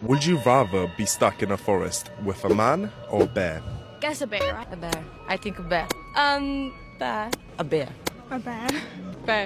Would you rather be stuck in a forest with a man or a bear? Guess a bear. A bear. I think a bear. Bear. A bear. A bear. Bear.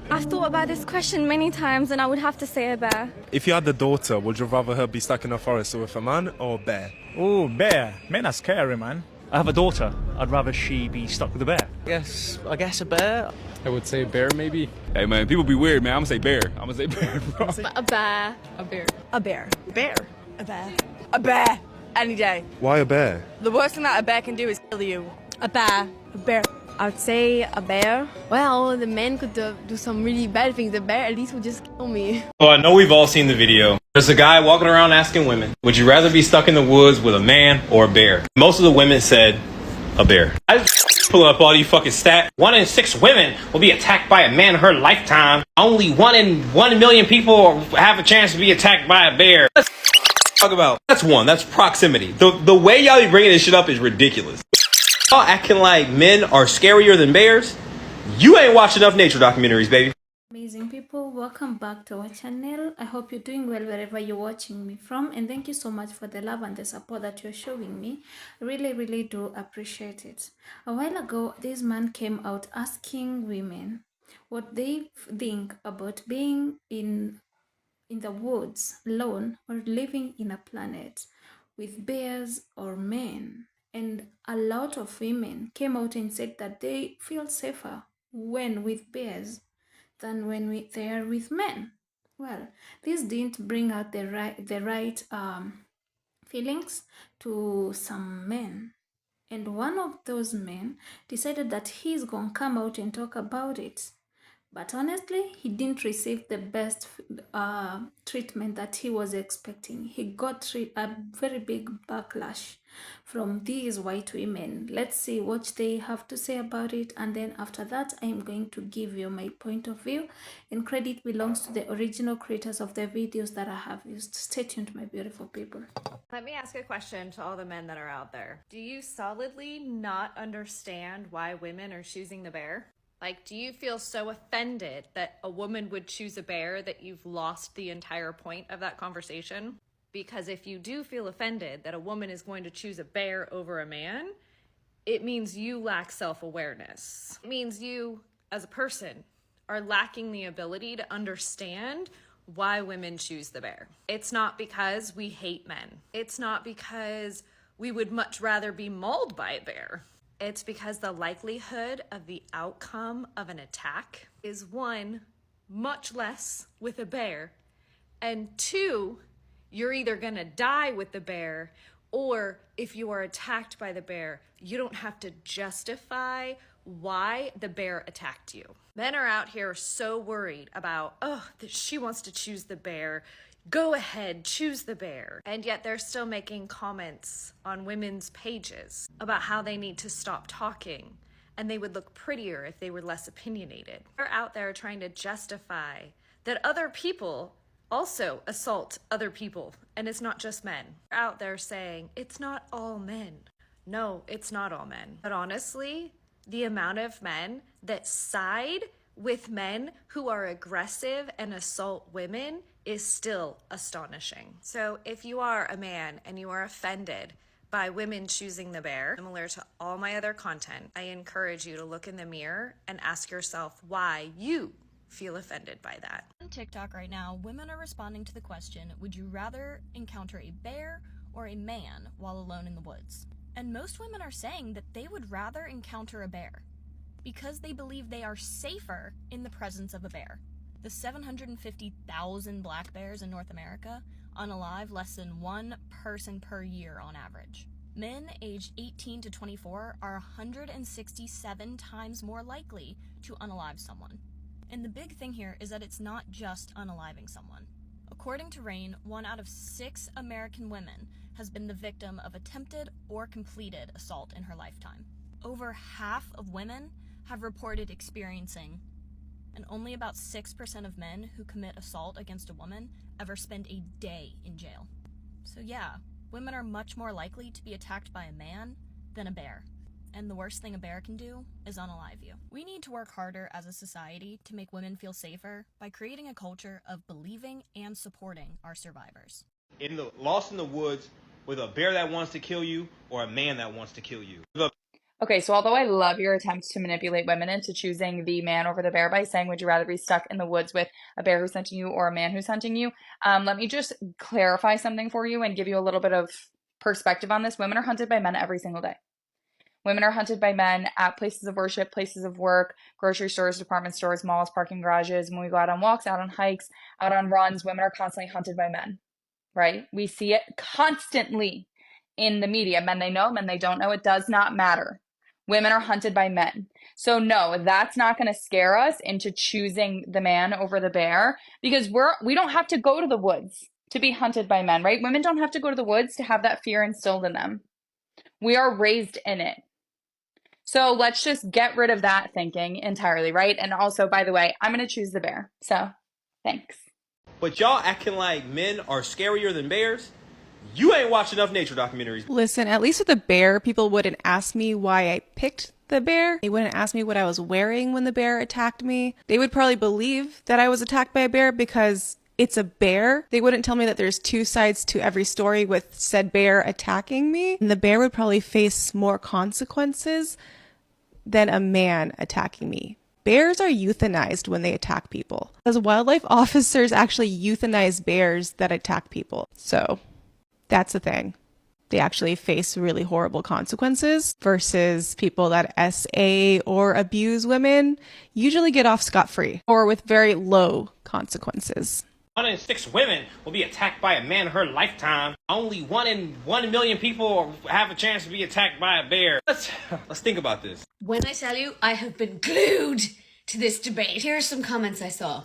I've thought about this question many times and I would have to say a bear. If you had a daughter, would you rather her be stuck in a forest with a man or a bear? Oh, bear. Men are scary, man. I have a daughter. I'd rather she be stuck with a bear. I guess a bear. I would say bear, maybe. Hey man, people be weird, man. I'm gonna say bear. I'm gonna say bear, bro. A bear. A bear. A bear. Bear. A bear. A bear. Any day. Why a bear? The worst thing that a bear can do is kill you. A bear. A bear. I'd say a bear. Well, the man could do some really bad things. The bear at least would just kill me. Well, I know we've all seen the video. There's a guy walking around asking women, would you rather be stuck in the woods with a man or a bear? Most of the women said a bear. I pull up all these fucking stats. 1 in 6 women will be attacked by a man in her lifetime. Only 1 in 1 million people have a chance to be attacked by a bear. Let's talk about. That's one. That's proximity. The way y'all be bringing this shit up is ridiculous. Y'all acting like men are scarier than bears. You ain't watched enough nature documentaries, baby. Amazing people, welcome back to our channel. I hope you're doing well wherever you're watching me from, and thank you so much for the love and the support that you're showing me. Really do appreciate it. A while ago, this man came out asking women what they think about being in the woods alone or living in a planet with bears or men. And a lot of women came out and said that they feel safer when with bears than when they are with men. Well, this didn't bring out the right feelings to some men. And one of those men decided that he's going to come out and talk about it. But honestly, he didn't receive the best treatment that he was expecting. He got a very big backlash from these white women. Let's see what they have to say about it. And then after that, I'm going to give you my point of view. And credit belongs to the original creators of the videos that I have used. Stay tuned, my beautiful people. Let me ask a question to all the men that are out there. Do you solidly not understand why women are choosing the bear? Like, do you feel so offended that a woman would choose a bear that you've lost the entire point of that conversation? Because if you do feel offended that a woman is going to choose a bear over a man, it means you lack self-awareness. It means you, as a person, are lacking the ability to understand why women choose the bear. It's not because we hate men. It's not because we would much rather be mauled by a bear. It's because the likelihood of the outcome of an attack is 1, much less with a bear, and 2, you're either gonna die with the bear, or if you are attacked by the bear, you don't have to justify why the bear attacked you. Men are out here so worried about, oh, that she wants to choose the bear. Go ahead, choose the bear. And yet they're still making comments on women's pages about how they need to stop talking and they would look prettier if they were less opinionated. They're out there trying to justify that other people also assault other people, and it's not just men. They're out there saying it's not all men. No, it's not all men. But honestly, the amount of men that side with men who are aggressive and assault women is still astonishing. So if you are a man and you are offended by women choosing the bear, similar to all my other content, I encourage you to look in the mirror and ask yourself why you feel offended by that. On TikTok right now, women are responding to the question, would you rather encounter a bear or a man while alone in the woods? And most women are saying that they would rather encounter a bear because they believe they are safer in the presence of a bear. The 750,000 black bears in North America unalive less than 1 person per year on average. Men aged 18 to 24 are 167 times more likely to unalive someone. And the big thing here is that it's not just unaliving someone. According to RAINN, 1 out of 6 American women has been the victim of attempted or completed assault in her lifetime. Over half of women have reported experiencing, and only about 6% of men who commit assault against a woman ever spend a day in jail. So yeah, women are much more likely to be attacked by a man than a bear. And the worst thing a bear can do is unalive you. We need to work harder as a society to make women feel safer by creating a culture of believing and supporting our survivors. Lost in the woods with a bear that wants to kill you or a man that wants to kill you? Okay, so although I love your attempts to manipulate women into choosing the man over the bear by saying, would you rather be stuck in the woods with a bear who's hunting you or a man who's hunting you? Let me just clarify something for you and give you a little bit of perspective on this. Women are hunted by men every single day. Women are hunted by men at places of worship, places of work, grocery stores, department stores, malls, parking garages. When we go out on walks, out on hikes, out on runs, women are constantly hunted by men, right? We see it constantly in the media. Men they know, men they don't know. It does not matter. Women are hunted by men. So no, that's not going to scare us into choosing the man over the bear, because we don't have to go to the woods to be hunted by men, right? Women don't have to go to the woods to have that fear instilled in them. We are raised in it. So let's just get rid of that thinking entirely, right? And also, by the way, I'm going to choose the bear. So thanks. But y'all acting like men are scarier than bears? You ain't watched enough nature documentaries. Listen, at least with the bear, people wouldn't ask me why I picked the bear. They wouldn't ask me what I was wearing when the bear attacked me. They would probably believe that I was attacked by a bear because it's a bear. They wouldn't tell me that there's two sides to every story with said bear attacking me. And the bear would probably face more consequences than a man attacking me. Bears are euthanized when they attack people. As wildlife officers actually euthanize bears that attack people. So that's the thing. They actually face really horrible consequences versus people that SA or abuse women usually get off scot-free or with very low consequences. 1 in 6 women will be attacked by a man in her lifetime. Only 1 in 1 million people have a chance to be attacked by a bear. Let's think about this. When I tell you, I have been glued to this debate. Here are some comments I saw.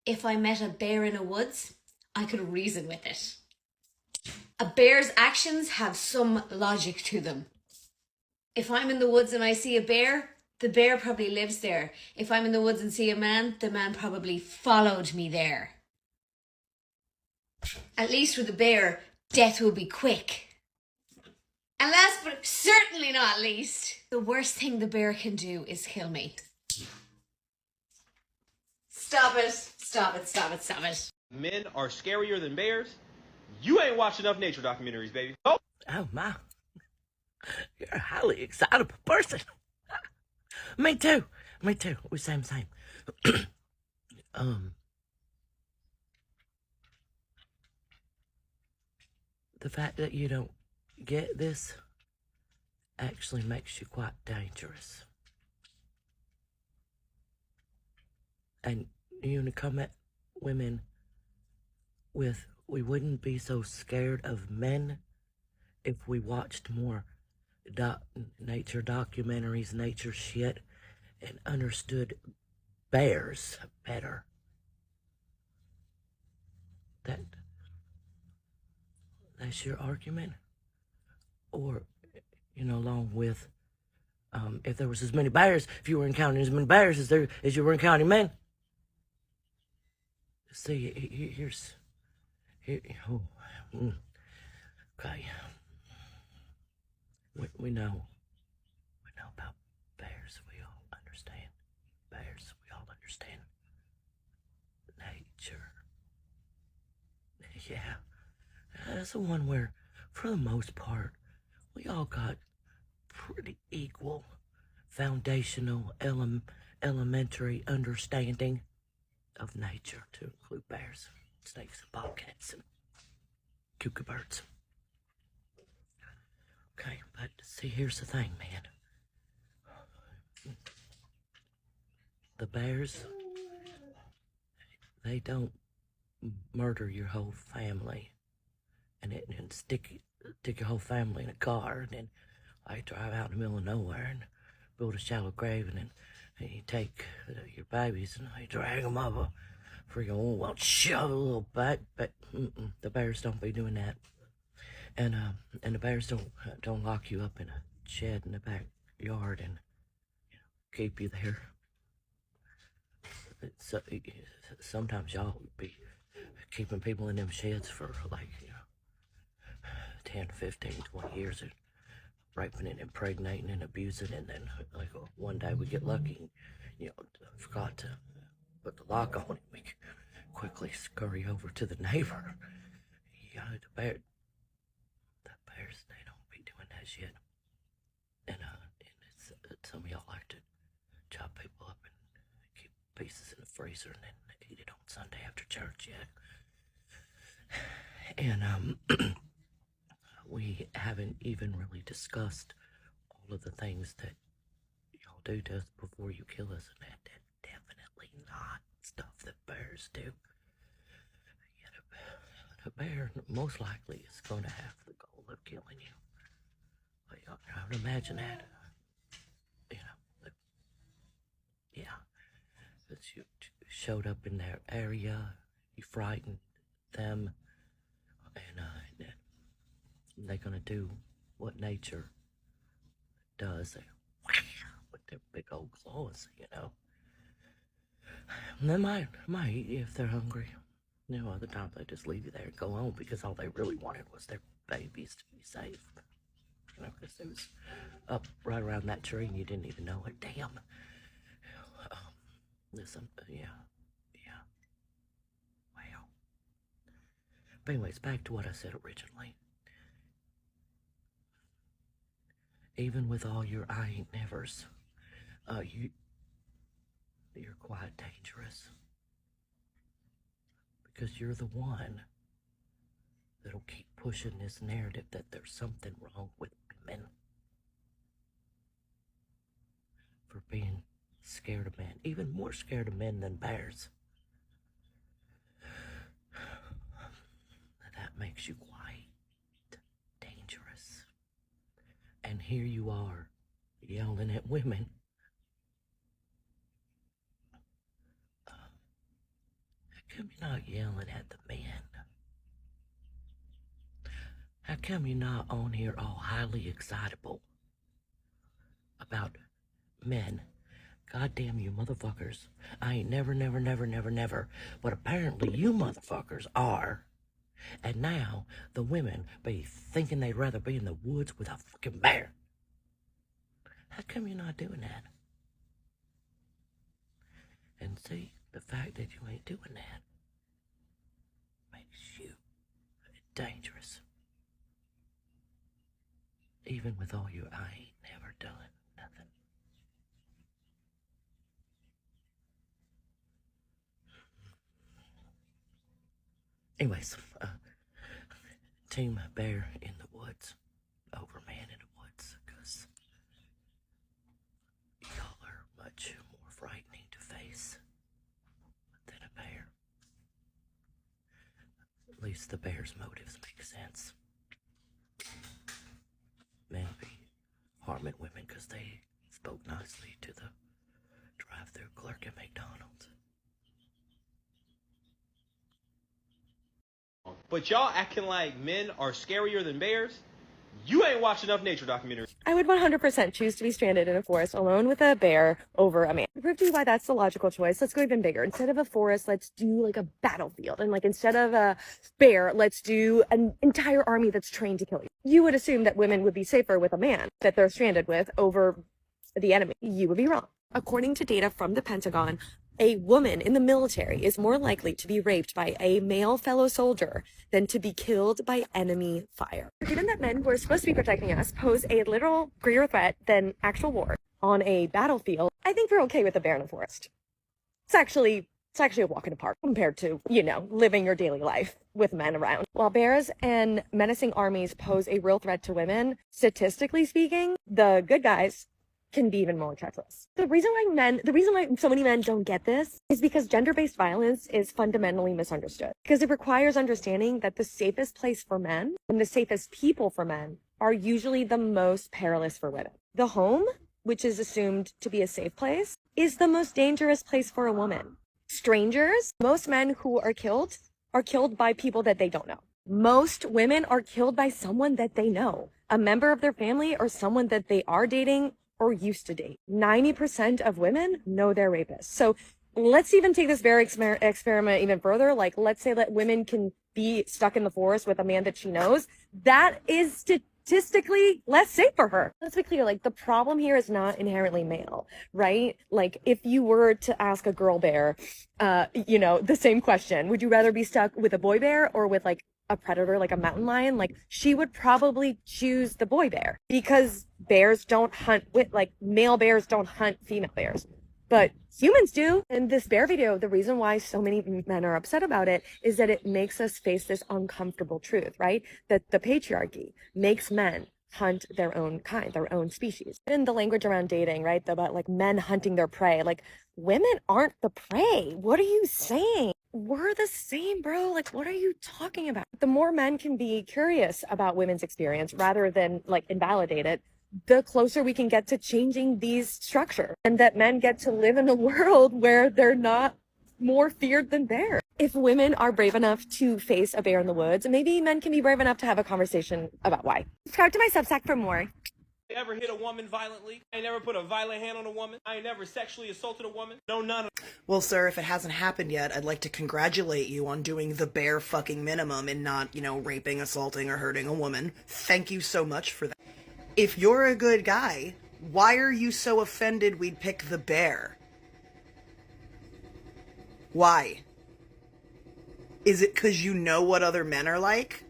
If I met a bear in a woods, I could reason with it. A bear's actions have some logic to them. If I'm in the woods and I see a bear, the bear probably lives there. If I'm in the woods and see a man, the man probably followed me there. At least with a bear, death will be quick. And last but certainly not least, the worst thing the bear can do is kill me. Stop it. Stop it. Stop it. Stop it. Men are scarier than bears? You ain't watched enough nature documentaries, baby. Oh my. You're a highly excitable person. Me too. Me too. We're same. The fact that you don't get this actually makes you quite dangerous. And you want to come at women with, we wouldn't be so scared of men if we watched more nature documentaries, nature shit, and understood bears better. That's your argument? Or, along with, if there was as many bears, if you were encountering as many bears as you were encountering men. See, okay. We know about bears. We all understand bears. We all understand nature. Yeah. That's the one where, for the most part, we all got pretty equal foundational elementary understanding of nature, to include bears, snakes, and bobcats, and kookaburras. Okay, but see, here's the thing, man. The bears, they don't murder your whole family and stick your whole family in a car, and then drive out in the middle of nowhere and build a shallow grave, and then you take your babies and you drag them up a freaking shove a little back. But the bears don't be doing that, and the bears don't lock you up in a shed in the backyard and keep you there. So sometimes y'all be keeping people in them sheds for 10, 15, 20 years, and raping and impregnating and abusing, and then one day we get lucky and forgot to put the lock on it. We quickly scurry over to the neighbor. you know, the bears, they don't be doing that shit. And it's, some of y'all like to chop people up and keep pieces in the freezer and then eat it on Sunday after church, yeah. And we haven't even really discussed all of the things that y'all do to us before you kill us, and that's definitely not stuff that bears do. Yet a bear most likely is going to have the goal of killing you. But I would imagine that, you know, yeah, that you showed up in their area, you frightened them, and they're gonna do what nature does with their big old claws, you know. And they might eat you if they're hungry. You know, other times they just leave you there and go home because all they really wanted was their babies to be safe. You know, because it was up right around that tree and you didn't even know it. Damn. Listen, yeah. Wow. But anyways, back to what I said originally. Even with all your I ain't nevers, you're quite dangerous. Because you're the one that'll keep pushing this narrative that there's something wrong with women. For being scared of men. Even more scared of men than bears. That makes you quite dangerous. And here you are, yelling at women. How come you're not yelling at the men? How come you're not on here all highly excitable about men? Goddamn you motherfuckers. I ain't never, but apparently you motherfuckers are. And now the women be thinking they'd rather be in the woods with a fucking bear. How come you're not doing that? And see, the fact that you ain't doing that makes you dangerous. Even with all your I ain't never done nothing. Anyways, team bear in the woods over man in the woods, because y'all are much more frightening to face than a bear. At least the bear's motives make sense. Men be harming women because they spoke nicely to the drive-thru clerk at McDonald's. But y'all acting like men are scarier than bears? You ain't watched enough nature documentaries. I would 100% choose to be stranded in a forest alone with a bear over a man. To prove to you why that's the logical choice, let's go even bigger. Instead of a forest, let's do like a battlefield. And like instead of a bear, let's do an entire army that's trained to kill you. You would assume that women would be safer with a man that they're stranded with over the enemy. You would be wrong. According to data from the Pentagon, a woman in the military is more likely to be raped by a male fellow soldier than to be killed by enemy fire. Given that men who are supposed to be protecting us pose a literal greater threat than actual war on a battlefield, I think we're okay with a bear in a forest. It's actually a walk in the park compared to, you know, living your daily life with men around. While bears and menacing armies pose a real threat to women, statistically speaking, the good guys can be even more treacherous. The reason why so many men don't get this is because gender-based violence is fundamentally misunderstood. Because it requires understanding that the safest place for men and the safest people for men are usually the most perilous for women. The home, which is assumed to be a safe place, is the most dangerous place for a woman. Strangers, most men who are killed by people that they don't know. Most women are killed by someone that they know, a member of their family or someone that they are dating or used to date. 90% of women know their rapists. So let's even take this very experiment even further. Like, let's say that women can be stuck in the forest with a man that she knows. That is statistically less safe for her. Let's be clear, like, the problem here is not inherently male, right? Like, if you were to ask a girl bear, you know, the same question, would you rather be stuck with a boy bear or with, like, a predator like a mountain lion, like she would probably choose the boy bear because bears don't hunt with like male bears don't hunt female bears, but humans do. In this bear video, the reason why so many men are upset about it is that it makes us face this uncomfortable truth, right? That the patriarchy makes men hunt their own kind, their own species. And the language around dating, right? About like men hunting their prey, like women aren't the prey. What are you saying? We're the same, bro. Like, what are you talking about? The more men can be curious about women's experience rather than like invalidate it, the closer we can get to changing these structures, and that men get to live in a world where they're not more feared than bears. If women are brave enough to face a bear in the woods, maybe men can be brave enough to have a conversation about why. Subscribe to my Substack for more. I ever hit a woman violently. I ain't never put a violent hand on a woman. I ain't never sexually assaulted a woman. No, none of. Well, sir, if it hasn't happened yet, I'd like to congratulate you on doing the bare fucking minimum and not, raping, assaulting, or hurting a woman. Thank you so much for that. If you're a good guy, why are you so offended we'd pick the bear? Why? Is it 'cause you know what other men are like?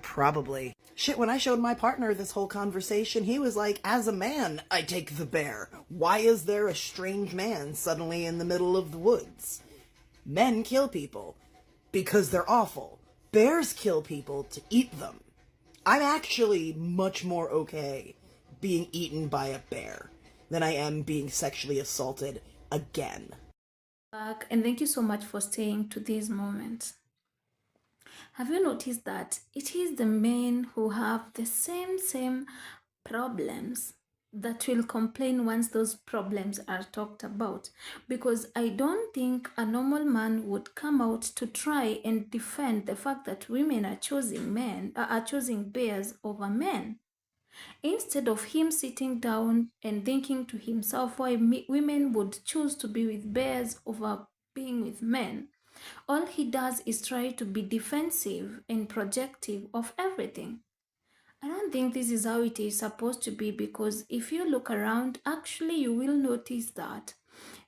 Probably. Shit, when I showed my partner this whole conversation, he was like, as a man, I take the bear. Why is there a strange man suddenly in the middle of the woods? Men kill people because they're awful. Bears kill people to eat them. I'm actually much more okay being eaten by a bear than I am being sexually assaulted again. And thank you so much for staying to this moment. Have you noticed that it is the men who have the same problems that will complain once those problems are talked about? Because I don't think a normal man would come out to try and defend the fact that women are choosing bears over men. Instead of him sitting down and thinking to himself why women would choose to be with bears over being with men, all he does is try to be defensive and projective of everything. I don't think this is how it is supposed to be, because if you look around, actually you will notice that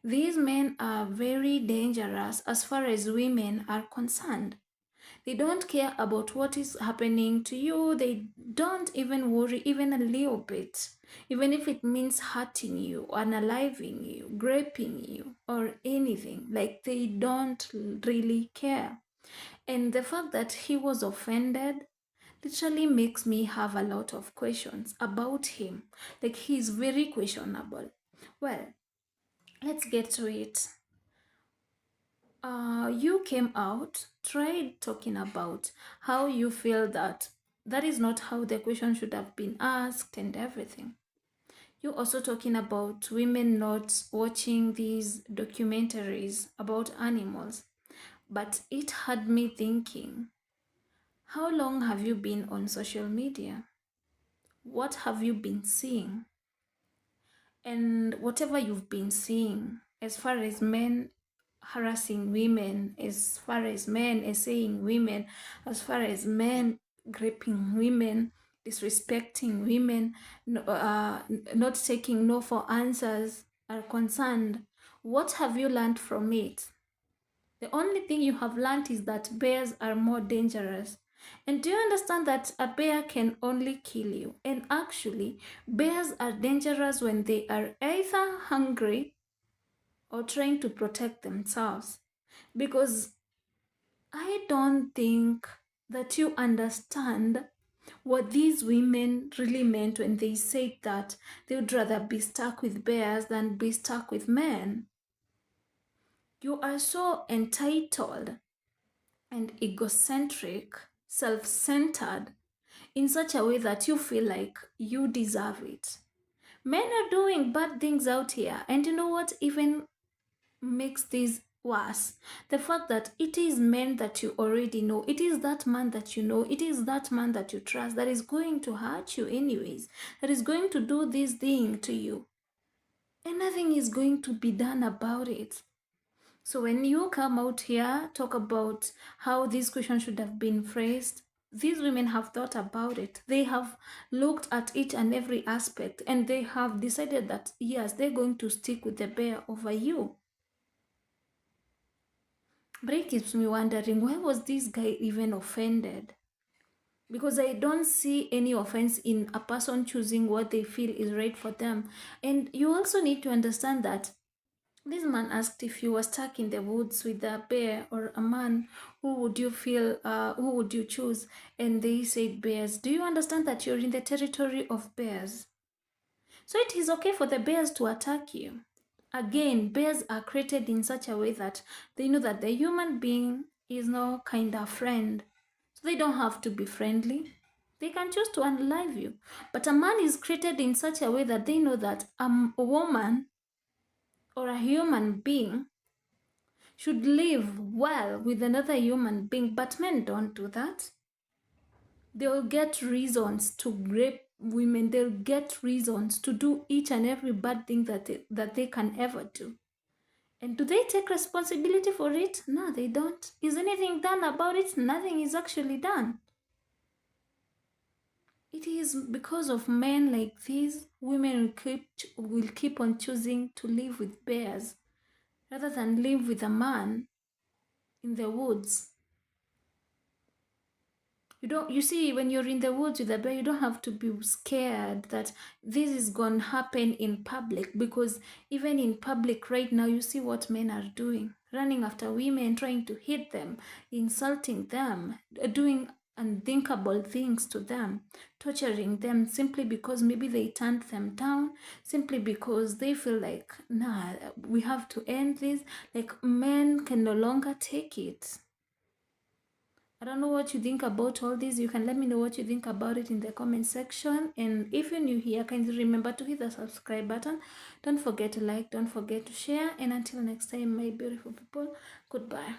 these men are very dangerous as far as women are concerned. They don't care about what is happening to you. They don't even worry even a little bit, even if it means hurting you, unaliving you, raping you, or anything. Like, they don't really care. And the fact that he was offended literally makes me have a lot of questions about him. Like, he's very questionable. Well, let's get to it. You came out, tried talking about how you feel that is not how the question should have been asked and everything. You're also talking about women not watching these documentaries about animals. But it had me thinking, how long have you been on social media? What have you been seeing? And whatever you've been seeing, as far as men harassing women, as far as men essaying women, as far as men raping women, disrespecting women, not taking no for answers are concerned, what have you learned from it? The only thing you have learned is that bears are more dangerous. And do you understand that a bear can only kill you? And actually, bears are dangerous when they are either hungry or trying to protect themselves. Because I don't think that you understand what these women really meant when they said that they would rather be stuck with bears than be stuck with men. You are so entitled and egocentric, self-centered, in such a way that you feel like you deserve it. Men are doing bad things out here, and you know what even makes this worse? The fact that it is men that you already know, it is that man that you know, it is that man that you trust that is going to hurt you anyways, that is going to do this thing to you, and nothing is going to be done about it. So when you come out here, talk about how this question should have been phrased, these women have thought about it. They have looked at each and every aspect, and they have decided that, yes, they're going to stick with the bear over you. But it keeps me wondering, why was this guy even offended? Because I don't see any offense in a person choosing what they feel is right for them. And you also need to understand that this man asked if you were stuck in the woods with a bear or a man, who would you choose? And they said bears. Do you understand that you're in the territory of bears? So it is okay for the bears to attack you. Again, bears are created in such a way that they know that the human being is no kind of friend. So they don't have to be friendly. They can choose to unalive you. But a man is created in such a way that they know that a woman or a human being should live well with another human being. But men don't do that. They'll get reasons to rape women. They'll get reasons to do each and every bad thing that they can ever do. And do they take responsibility for it? No, they don't. Is anything done about it? Nothing is actually done. It is because of men like these, women will keep on choosing to live with bears rather than live with a man in the woods. You see, when you're in the woods with a bear, you don't have to be scared that this is going to happen in public, because even in public right now, you see what men are doing, running after women, trying to hit them, insulting them, doing unthinkable things to them, torturing them simply because maybe they turned them down, simply because they feel like, nah, we have to end this. Like, men can no longer take it. I don't know what you think about all this. You can let me know what you think about it in the comment section. And if you're new here, kindly remember to hit the subscribe button. Don't forget to like, don't forget to share. And until next time, my beautiful people, goodbye.